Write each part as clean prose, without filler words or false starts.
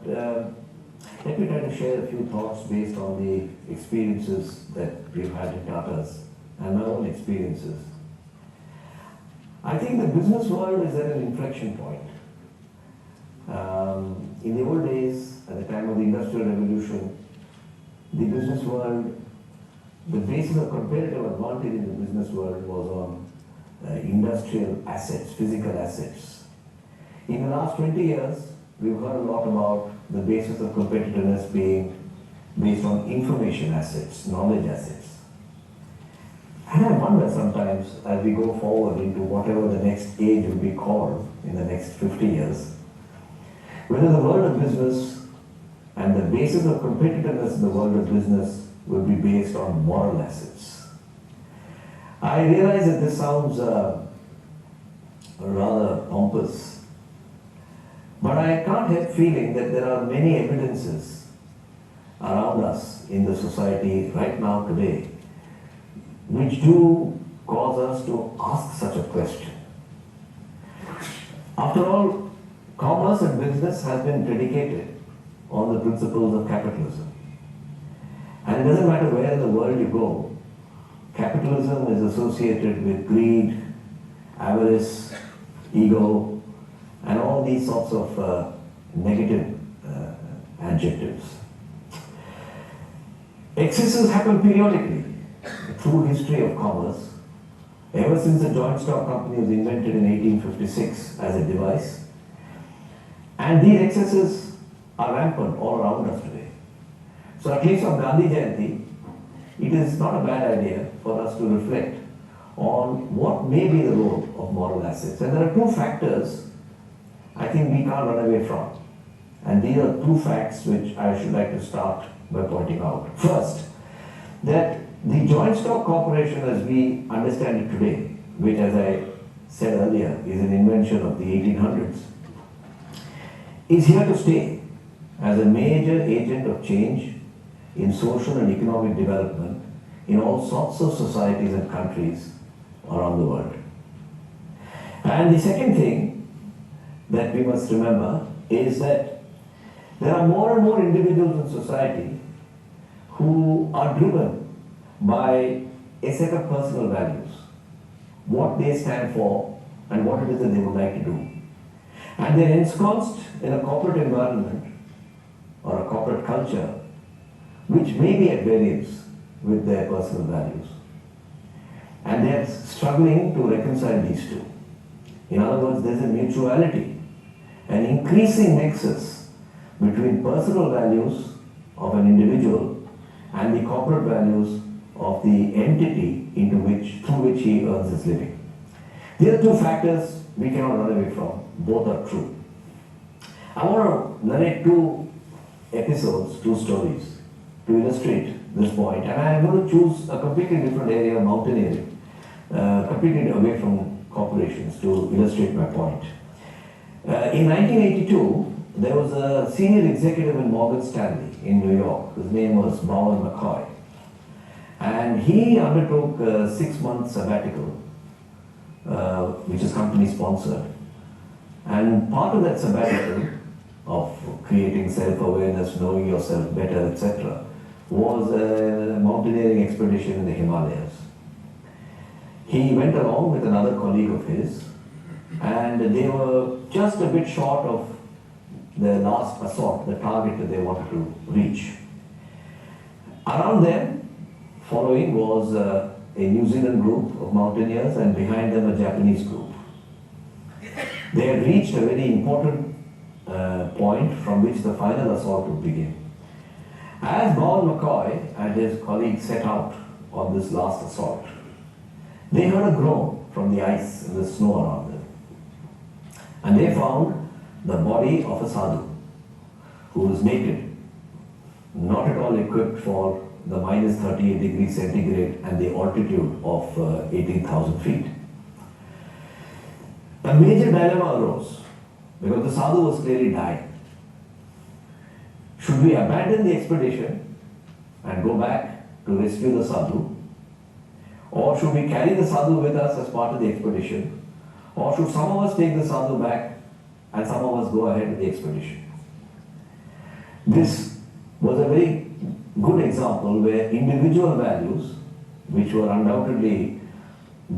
let me try to share a few thoughts based on the experiences that we've had in Tata's and my own experiences. I think the business world is at an inflection point. In the old days, at the time of the Industrial Revolution, the business world, the basis of competitive advantage in the business world was on industrial assets, physical assets. In the last 20 years, we've heard a lot about the basis of competitiveness being based on information assets, knowledge assets. And I wonder sometimes, as we go forward into whatever the next age will be called in the next 50 years, whether the world of business and the basis of competitiveness in the world of business will be based on moral assets. I realize that this sounds rather pompous, but I can't help feeling that there are many evidences around us in the society right now today which do cause us to ask such a question. After all, commerce and business has been predicated on the principles of capitalism. And it doesn't matter where in the world you go, capitalism is associated with greed, avarice, ego, and all these sorts of negative adjectives. Excesses happen periodically through history of commerce, ever since the joint stock company was invented in 1856 as a device. And these excesses are rampant all around us today. So at least on Gandhi Jayanti, it is not a bad idea for us to reflect on what may be the role of moral assets. And there are two factors I think we can't run away from. And these are two facts which I should like to start by pointing out. First, that the joint stock corporation as we understand it today, which as I said earlier is an invention of the 1800s, is here to stay as a major agent of change in social and economic development in all sorts of societies and countries around the world. And the second thing that we must remember is that there are more and more individuals in society who are driven by a set of personal values, what they stand for and what it is that they would like to do. And they're ensconced in a corporate environment or a corporate culture which may be at variance with their personal values. And they're struggling to reconcile these two. In other words, there's a mutuality, an increasing nexus between personal values of an individual and the corporate values of the entity through which he earns his living. These are two factors we cannot run away from. Both are true. I want to narrate two episodes, two stories, to illustrate this point. And I'm going to choose a completely different area, mountaineering, completely away from corporations to illustrate my point. In 1982, there was a senior executive in Morgan Stanley in New York. His name was Bowen McCoy. And he undertook a 6-month sabbatical, which is company sponsored. And part of that sabbatical of creating self-awareness, knowing yourself better, etc., was a mountaineering expedition in the Himalayas. He went along with another colleague of his, and they were just a bit short of the last assault, the target that they wanted to reach. Around them, following was a New Zealand group of mountaineers, and behind them a Japanese group. They had reached a very important point from which the final assault would begin. As Bowen McCoy and his colleagues set out on this last assault, they heard a groan from the ice and the snow around them. And they found the body of a sadhu who was naked, not at all equipped for the minus 38 degrees centigrade and the altitude of 18,000 feet. A major dilemma arose because the sadhu was clearly dying. Should we abandon the expedition and go back to rescue the sadhu? Or should we carry the sadhu with us as part of the expedition? Or should some of us take the sadhu back and some of us go ahead with the expedition? This was a very good example where individual values, which were undoubtedly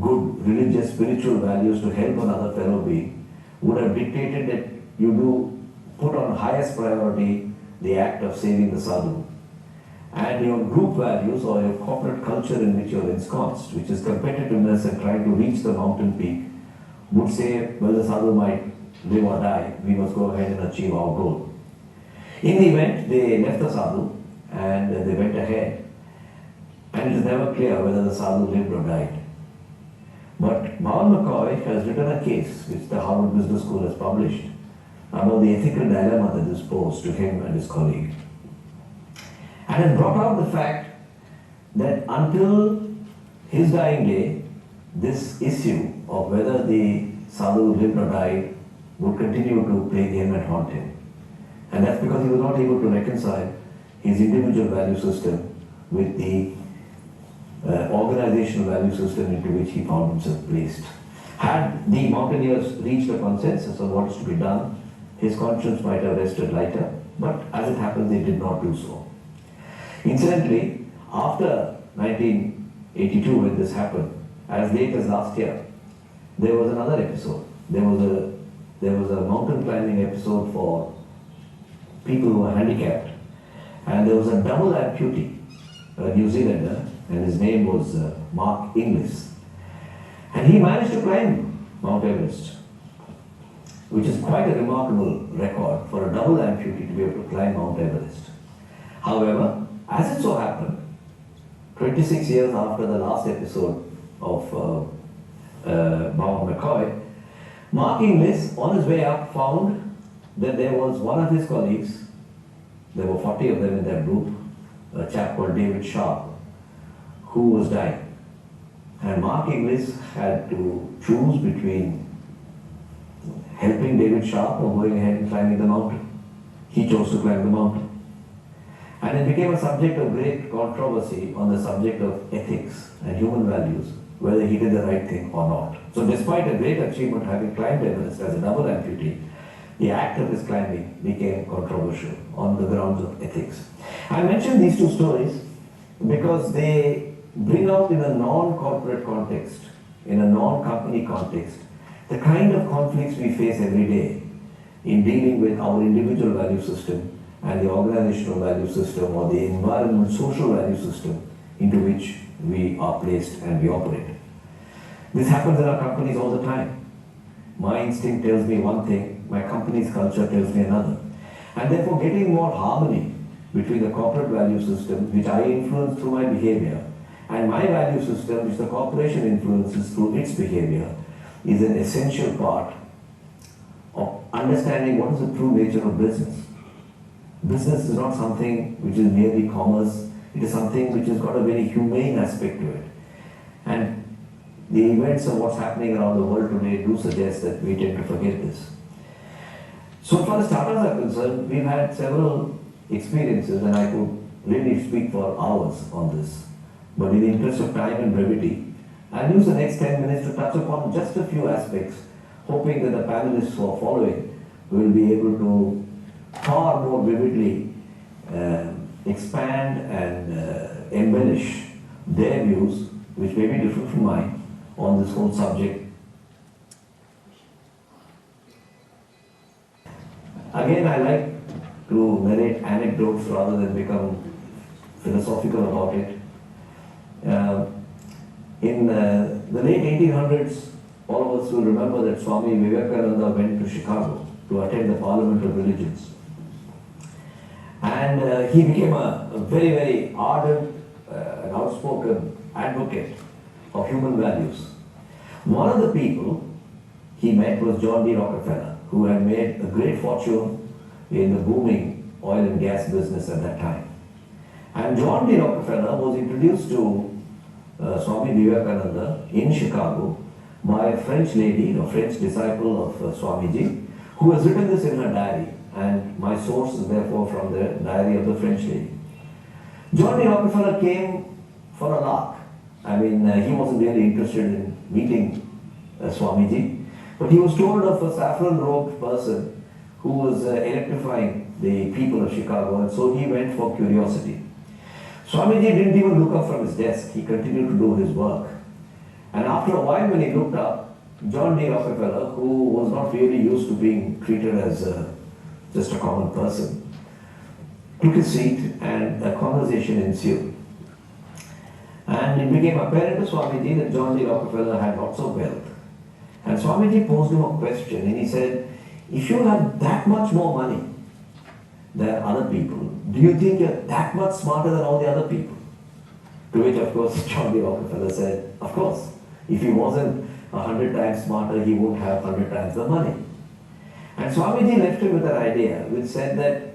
good religious, spiritual values to help another fellow being, would have dictated that you do put on highest priority the act of saving the sadhu. And your group values or your corporate culture in which you're ensconced, which is competitiveness and trying to reach the mountain peak, would say, well, the sadhu might live or die, we must go ahead and achieve our goal. In the event, they left the sadhu and they went ahead, and it is never clear whether the sadhu lived or died. But Bhavan McCoy has written a case which the Harvard Business School has published about the ethical dilemma that is posed to him and his colleague. And has brought out the fact that until his dying day, this issue of whether the sadhu lived or died would continue to plague him and haunt him. And that's because he was not able to reconcile his individual value system with the organizational value system into which he found himself placed. Had the mountaineers reached a consensus on what is to be done, his conscience might have rested lighter, but as it happens, they did not do so. Incidentally, after 1982, when this happened, as late as last year, there was another episode. There was a mountain climbing episode for people who were handicapped, and there was a double amputee, a New Zealander, and his name was Mark Inglis. And he managed to climb Mount Everest, which is quite a remarkable record for a double amputee to be able to climb Mount Everest. However, as it so happened, 26 years after the last episode of Bhavan McCoy, Mark Inglis, on his way up, found that there was one of his colleagues, there were 40 of them in that group, a chap called David Sharp, who was dying. And Mark Inglis had to choose between helping David Sharp or going ahead and climbing the mountain. He chose to climb the mountain. And it became a subject of great controversy on the subject of ethics and human values, whether he did the right thing or not. So despite a great achievement, having climbed Everest as a double amputee, the act of his climbing became controversial on the grounds of ethics. I mention these two stories because they bring out in a non-corporate context, in a non-company context, the kind of conflicts we face every day in dealing with our individual value system and the organizational value system or the environment social value system into which we are placed and we operate. This happens in our companies all the time. My instinct tells me one thing, my company's culture tells me another. And therefore getting more harmony between the corporate value system, which I influence through my behavior, and my value system, which the corporation influences through its behavior, is an essential part of understanding what is the true nature of business. Business is not something which is merely commerce, it is something which has got a very humane aspect to it. And the events of what's happening around the world today do suggest that we tend to forget this. So far as startups are concerned, we've had several experiences, and I could really speak for hours on this. But in the interest of time and brevity, I'll use the next 10 minutes to touch upon just a few aspects, hoping that the panelists who are following will be able to far more vividly expand and embellish their views, which may be different from mine, on this whole subject. Again, I like to narrate anecdotes rather than become philosophical about it. In the late 1800s, all of us will remember that Swami Vivekananda went to Chicago to attend the Parliament of Religions. And he became a very, very ardent and outspoken advocate of human values. One of the people he met was John D. Rockefeller, who had made a great fortune in the booming oil and gas business at that time. And John D. Rockefeller was introduced to Swami Vivekananda in Chicago by a French lady, a French disciple of Swamiji, who has written this in her diary, and my source is therefore from the diary of the French lady. John D. Rockefeller came for a lark. I mean, he wasn't really interested in meeting Swamiji, but he was told of a saffron-robed person who who was electrifying the people of Chicago, and so he went for curiosity. Swamiji didn't even look up from his desk. He continued to do his work. And after a while, when he looked up, John D. Rockefeller, who was not really used to being treated as just a common person, took his seat and a conversation ensued. And it became apparent to Swamiji that John D. Rockefeller had lots of wealth. And Swamiji posed him a question, and he said, if you have that much more money than other people, do you think you're that much smarter than all the other people? To which, of course, John D. Rockefeller said, of course. If he wasn't 100 times smarter, he would have 100 times the money. And Swamiji left him with an idea which said that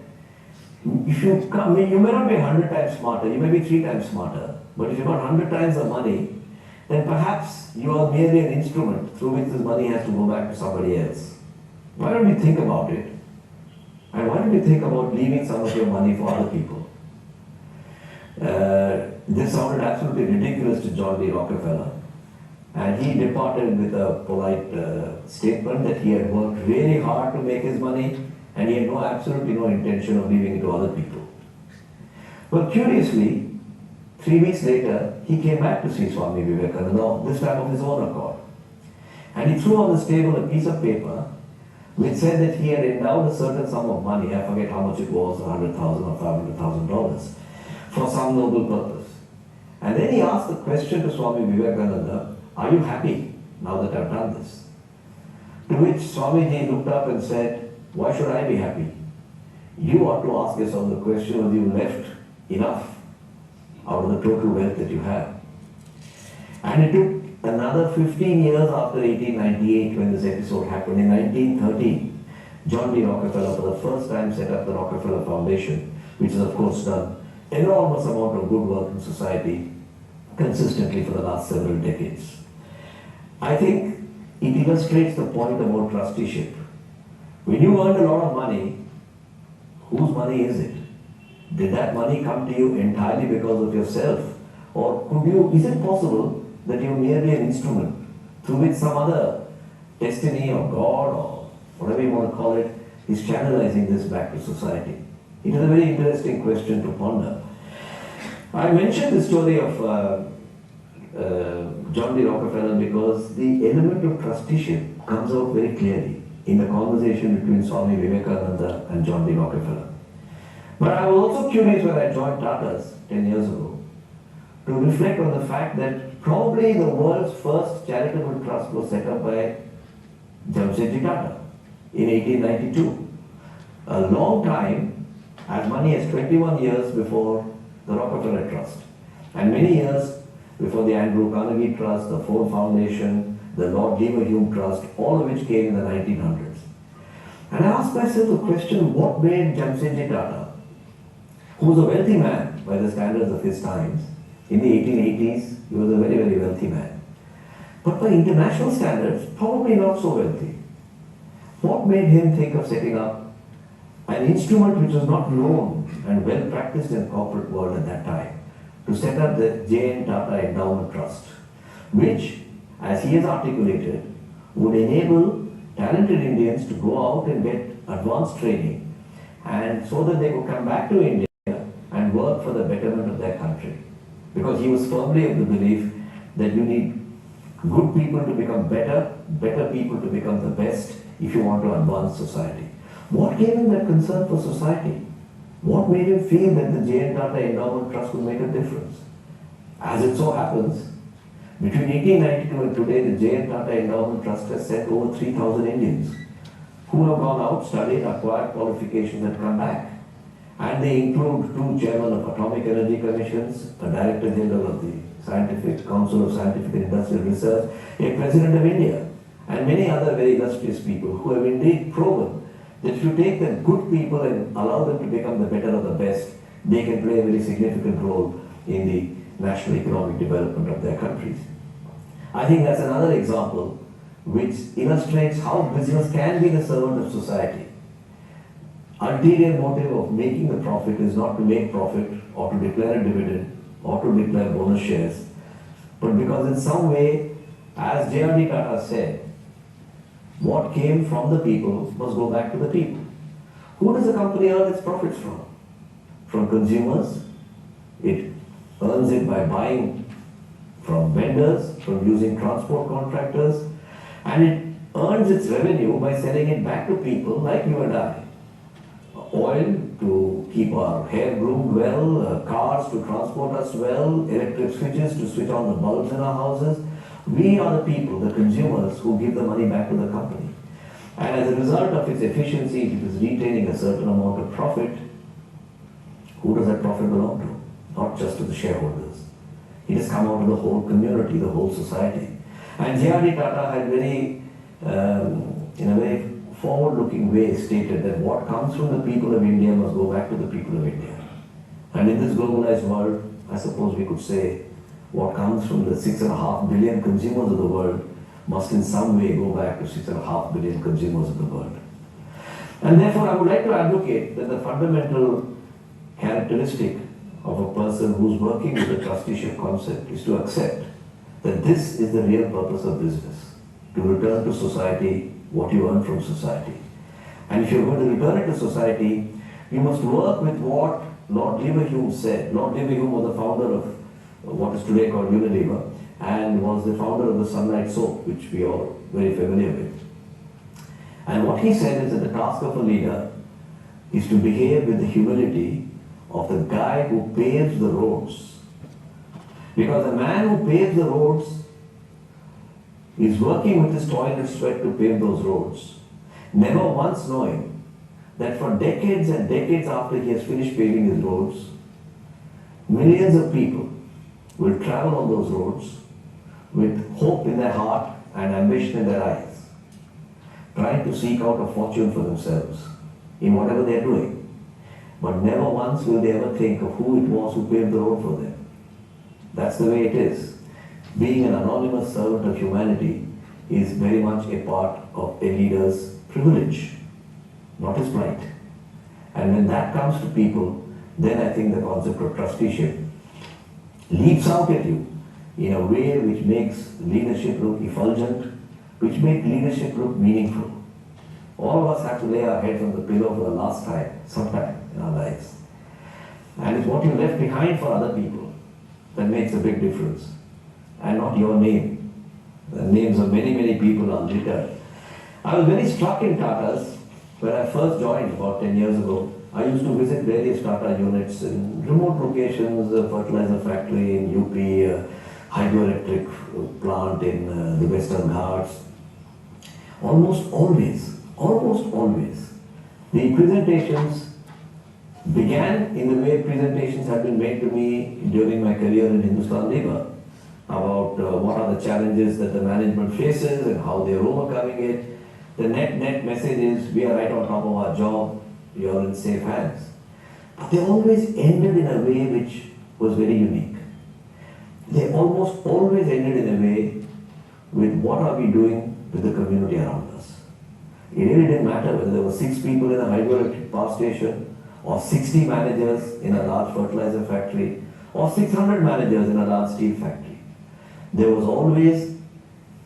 if you come, you may not be 100 times smarter, you may be 3 times smarter, but if you've got 100 times the money, then perhaps you are merely an instrument through which this money has to go back to somebody else. Why don't you think about it? And why don't you think about leaving some of your money for other people? This sounded absolutely ridiculous to John D. Rockefeller. And he departed with a polite statement that he had worked really hard to make his money and he had absolutely no intention of leaving it to other people. But curiously, 3 weeks later, he came back to see Swami Vivekananda, this time of his own accord. And he threw on this table a piece of paper which said that he had endowed a certain sum of money, I forget how much it was, $100,000 or $500,000, for some noble purpose. And then he asked the question to Swami Vivekananda, are you happy now that I've done this? To which Swamiji looked up and said, why should I be happy? You ought to ask yourself the question whether you left enough out of the total wealth that you have. And it took another 15 years after 1898 when this episode happened. In 1913, John D. Rockefeller for the first time set up the Rockefeller Foundation, which has of course done enormous amount of good work in society consistently for the last several decades. I think it illustrates the point about trusteeship. When you earn a lot of money, whose money is it? Did that money come to you entirely because of yourself? Or is it possible that you're merely an instrument through which some other destiny or God or whatever you want to call it is channelizing this back to society? It is a very interesting question to ponder. I mentioned the story of John D. Rockefeller because the element of trusteeship comes out very clearly in the conversation between Swami Vivekananda and John D. Rockefeller. But I was also curious when I joined Tata's 10 years ago to reflect on the fact that probably the world's first charitable trust was set up by Jamsetji Tata in 1892. A long time, as many as 21 years before the Rockefeller Trust, and many years before the Andrew Carnegie Trust, the Ford Foundation, the Lord Leverhulme Trust, all of which came in the 1900s. And I asked myself the question, what made Jamsetji Tata, who was a wealthy man by the standards of his times, in the 1880s, he was a very, very wealthy man. But by international standards, probably not so wealthy. What made him think of setting up an instrument which was not known and well practiced in the corporate world at that time, to set up the J.N. Tata Endowment Trust, which, as he has articulated, would enable talented Indians to go out and get advanced training, and so that they could come back to India and work for the betterment of their country. Because he was firmly of the belief that you need good people to become better, better people to become the best if you want to advance society. What gave him that concern for society? What made him feel that the J.N. Tata Endowment Trust would make a difference? As it so happens, between 1892 and today, the J.N. Tata Endowment Trust has sent over 3,000 Indians who have gone out, studied, acquired qualifications and come back. And they include 2 chairmen of Atomic Energy Commissions, a Director General of the Scientific Council of Scientific and Industrial Research, a President of India, and many other very illustrious people who have indeed proven that if you take the good people and allow them to become the better of the best, they can play a very significant role in the national economic development of their countries. I think that's another example which illustrates how business can be the servant of society. Ulterior motive of making the profit is not to make profit or to declare a dividend or to declare bonus shares, but because in some way, as J.R.D. Tata said, what came from the people must go back to the people. Who does the company earn its profits from? From consumers. It earns it by buying from vendors, from using transport contractors, and it earns its revenue by selling it back to people like you and I. Oil to keep our hair groomed well, cars to transport us well, electric switches to switch on the bulbs in our houses. We are the people, the consumers, who give the money back to the company. And as a result of its efficiency, it is retaining a certain amount of profit. Who does that profit belong to? Not just to the shareholders. It has come out to the whole community, the whole society. And J.R.D. Tata had in a very forward-looking way stated that what comes from the people of India must go back to the people of India. And in this globalized world, I suppose we could say what comes from the 6.5 billion consumers of the world must in some way go back to 6.5 billion consumers of the world. And therefore, I would like to advocate that the fundamental characteristic of a person who's working with the trusteeship concept is to accept that this is the real purpose of business, to return to society what you earn from society. And if you're going to return it to society, you must work with what Lord Leverhulme said. Lord Leverhulme was the founder of what is today called Unilever, and was the founder of the Sunlight soap, which we are very familiar with. And what he said is that the task of a leader is to behave with the humility of the guy who paves the roads. Because the man who paves the roads is working with his toil and sweat to pave those roads, never once knowing that for decades and decades after he has finished paving his roads, millions of people will travel on those roads with hope in their heart and ambition in their eyes, trying to seek out a fortune for themselves in whatever they are doing. But never once will they ever think of who it was who paved the road for them. That's the way it is. Being an anonymous servant of humanity is very much a part of a leader's privilege, not his right. And when that comes to people, then I think the concept of trusteeship leaps out at you in a way which makes leadership look effulgent, which makes leadership look meaningful. All of us have to lay our heads on the pillow for the last time, sometime in our lives. And it's what you left behind for other people that makes a big difference, and not your name. The names of many, many people are littered. I was very struck in Tata's when I first joined about 10 years ago. I used to visit various Tata units in remote locations, a fertilizer factory in UP, a hydroelectric plant in the Western Ghats. Almost always, the presentations began in the way presentations have been made to me during my career in Hindustan Lever about what are the challenges that the management faces and how they're overcoming it. The net message is we are right on top of our job, you are in safe hands. But they always ended in a way which was very unique. They almost always ended in a way with what are we doing with the community around us. It really didn't matter whether there were 6 people in a hydroelectric power station, or 60 managers in a large fertilizer factory, or 600 managers in a large steel factory. There was always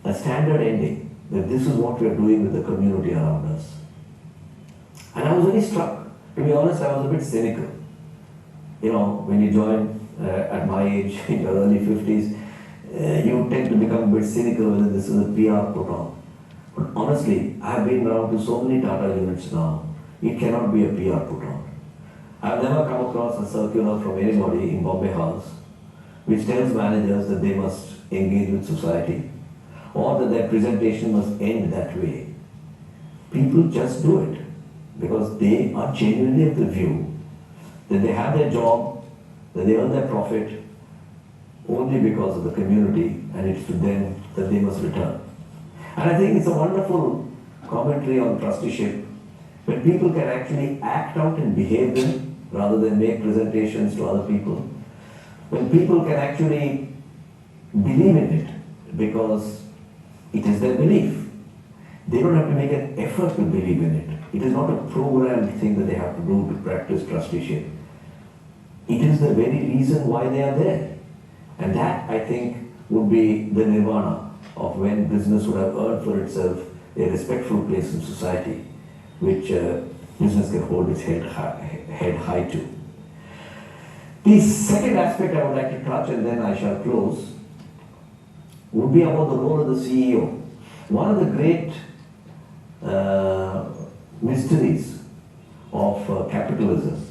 a standard ending, that this is what we are doing with the community around us. And I was very struck. To be honest, I was a bit cynical. You know, when you join at my age, in your early 50s, you tend to become a bit cynical whether this is a PR put on. But honestly, I have been around to so many Tata units now, it cannot be a PR put on. I have never come across a circular from anybody in Bombay House which tells managers that they must engage with society, or that their presentation must end that way. People just do it because they are genuinely of the view that they have their job, that they earn their profit only because of the community, and it's to them that they must return. And I think it's a wonderful commentary on trusteeship when people can actually act out and behave them rather than make presentations to other people. When people can actually believe in it because it is their belief. They don't have to make an effort to believe in it. It is not a programmed thing that they have to do to practice trusteeship. It is the very reason why they are there. And that, I think, would be the nirvana of when business would have earned for itself a respectful place in society, which business can hold its head high to. The second aspect I would like to touch, and then I shall close, would be about the role of the CEO. One of the great mysteries of capitalism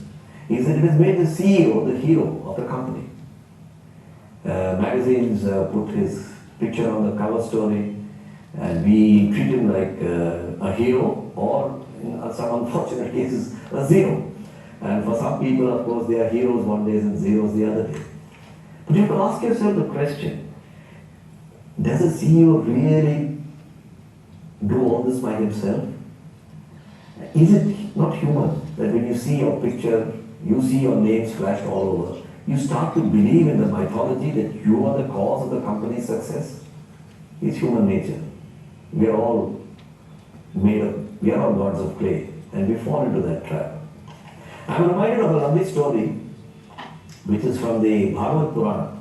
is that it has made the CEO the hero of the company. Magazines put his picture on the cover story, and we treat him like a hero, or in some unfortunate cases, a zero. And for some people, of course, they are heroes one day and zeros the other day. But you have to ask yourself the question, does a CEO really do all this by himself? Is it not human that when you see your picture, you see your name splashed all over, you start to believe in the mythology that you are the cause of the company's success? It's human nature. We are all gods of clay, and we fall into that trap. I'm reminded of a lovely story which is from the Bhagavad Purana.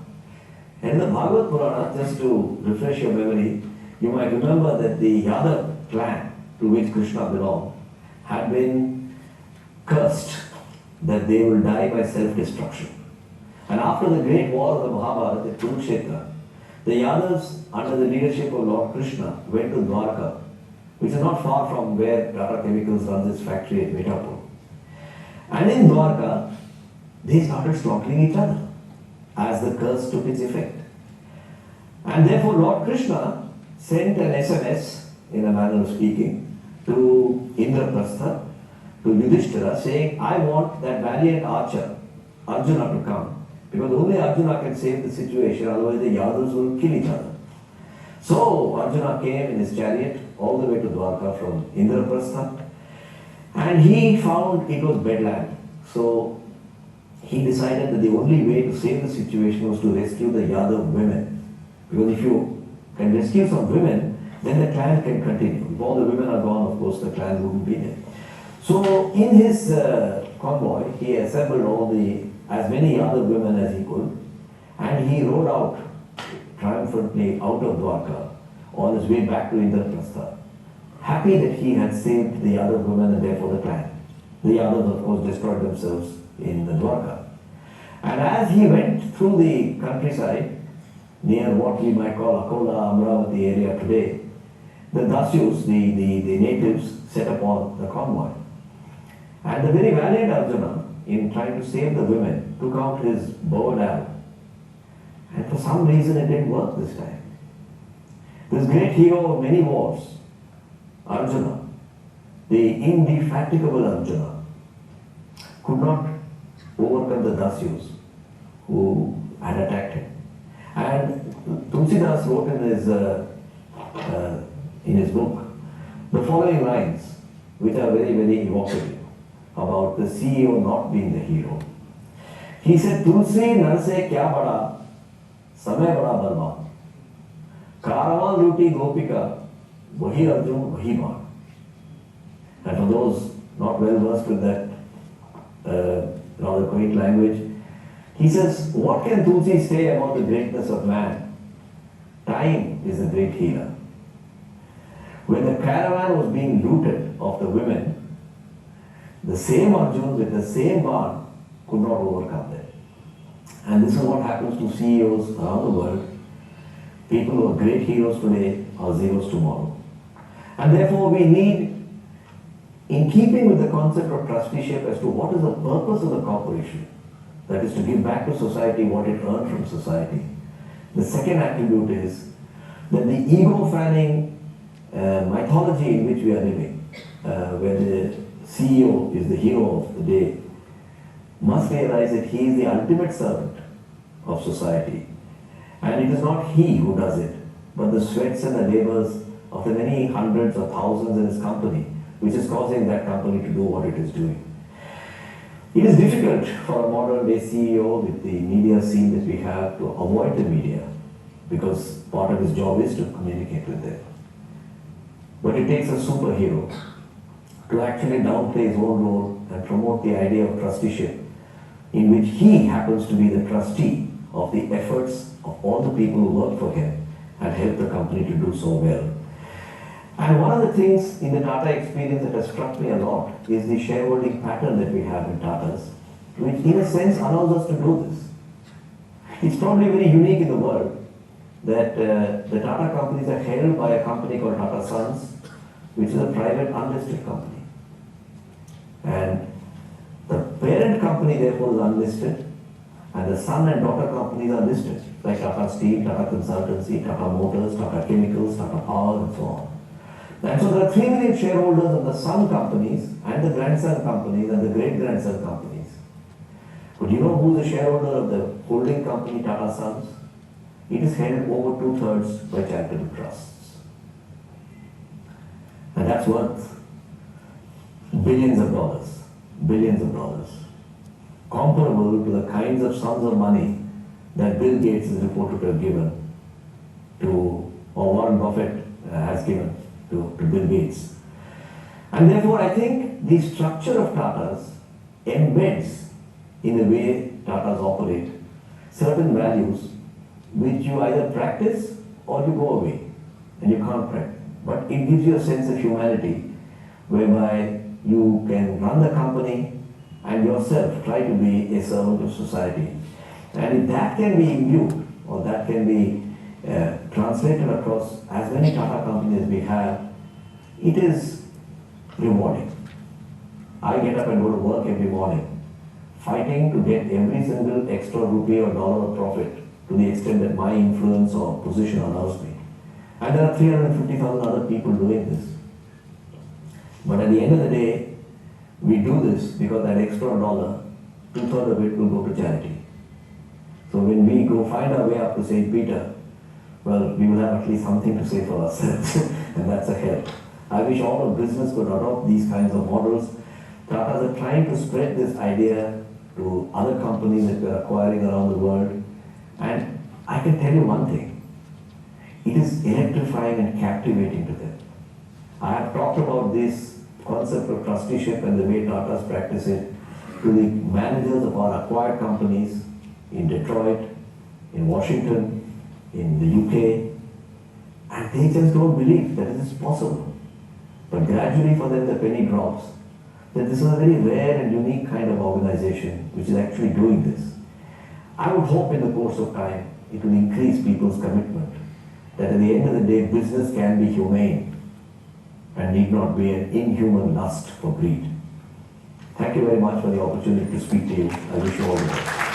And in the Bhagavad Purana, just to refresh your memory, you might remember that the Yadav clan to which Krishna belonged had been cursed that they will die by self-destruction. And after the great war of the Mahabharata at Kurukshetra, the Yadavs, under the leadership of Lord Krishna, went to Dwarka, which is not far from where Tata Chemicals runs its factory at Mithapur. And in Dwarka, they started slaughtering each other as the curse took its effect. And therefore Lord Krishna sent an SMS, in a manner of speaking, to Indraprastha, to Yudhishthira, saying, I want that valiant archer, Arjuna, to come, because only Arjuna can save the situation, otherwise the Yadavas will kill each other. So Arjuna came in his chariot all the way to Dwarka from Indraprastha, and he found it was bedlam. So he decided that the only way to save the situation was to rescue the Yadav women. Because if you can rescue some women, then the clan can continue. If all the women are gone, of course, the clan wouldn't be there. So in his convoy, he assembled as many other women as he could, and he rode out triumphantly out of Dwarka on his way back to Indraprastha, happy that he had saved the other women and therefore the clan. The others, of course, destroyed themselves in the Dwarka. And as he went through the countryside, near what we might call Akola, Amravati area today, the Dasyus, the natives, set upon the convoy. And the very valiant Arjuna, in trying to save the women, took out his bow and arrow. And for some reason it didn't work this time. This great hero of many wars, Arjuna, the indefatigable Arjuna, could not overcome the Dasyus who had attacked him. And Tulsidas wrote in his book the following lines, which are very, very evocative about the CEO not being the hero. He said, Tulsi nar se kya bada, samay bada balwan. Karavan luti gopika, wahi Arjun, wahi Baan. And for those not well versed with that rather quaint language, he says, what can Tulsi say about the greatness of man? Time is a great healer. When the caravan was being looted of the women, the same Arjun with the same Baan could not overcome them. And this is what happens to CEOs around the world. People who are great heroes today are zeros tomorrow. And therefore we need, in keeping with the concept of trusteeship as to what is the purpose of the corporation, that is to give back to society what it earned from society. The second attribute is that the ego-fanning mythology in which we are living, where the CEO is the hero of the day, must realize that he is the ultimate servant of society. And it is not he who does it, but the sweats and the labors of the many hundreds or thousands in his company, which is causing that company to do what it is doing. It is difficult for a modern day CEO with the media scene that we have to avoid the media, because part of his job is to communicate with them. But it takes a superhero to actually downplay his own role and promote the idea of trusteeship, in which he happens to be the trustee of the efforts of all the people who work for him and help the company to do so well. And one of the things in the Tata experience that has struck me a lot is the shareholding pattern that we have in Tatas, which in a sense allows us to do this. It's probably very unique in the world that the Tata companies are held by a company called Tata Sons, which is a private unlisted company. And the parent company therefore is unlisted, and the son and daughter companies are listed, like Tata Steel, Tata Consultancy, Tata Motors, Tata Chemicals, Tata Power, and so on. And so there are 3 million shareholders of the son companies, and the grandson companies, and the great-grandson companies. But you know who is the shareholder of the holding company Tata Sons? It is held over 2/3 by charitable trusts. And that's worth billions of dollars, comparable to the kinds of sums of money that Bill Gates is reported to have given to, or Warren Buffett has given to Bill Gates. And therefore I think the structure of Tatas embeds in the way Tatas operate certain values which you either practice or you go away and you can't practice. But it gives you a sense of humanity whereby you can run the company and yourself try to be a servant of society. And if that can be imbued or that can be translated across as many Tata companies as we have, it is rewarding. I get up and go to work every morning fighting to get every single extra rupee or dollar of profit to the extent that my influence or position allows me. And there are 350,000 other people doing this. But at the end of the day, we do this because that extra dollar, 2/3 of it will go to charity. So when we go find our way up to St. Peter, well, we will have at least something to say for ourselves, and that's a help. I wish all of business could adopt these kinds of models. Tatas are trying to spread this idea to other companies that we're acquiring around the world. And I can tell you one thing, it is electrifying and captivating to them. I have talked about this concept of trusteeship and the way Tatas practice it to the managers of our acquired companies in Detroit, in Washington, in the UK, and they just don't believe that it is possible. But gradually for them the penny drops that this is a very rare and unique kind of organization which is actually doing this. I would hope in the course of time it will increase people's commitment that at the end of the day business can be humane and need not be an inhuman lust for greed. Thank you very much for the opportunity to speak to you. I wish you all the best.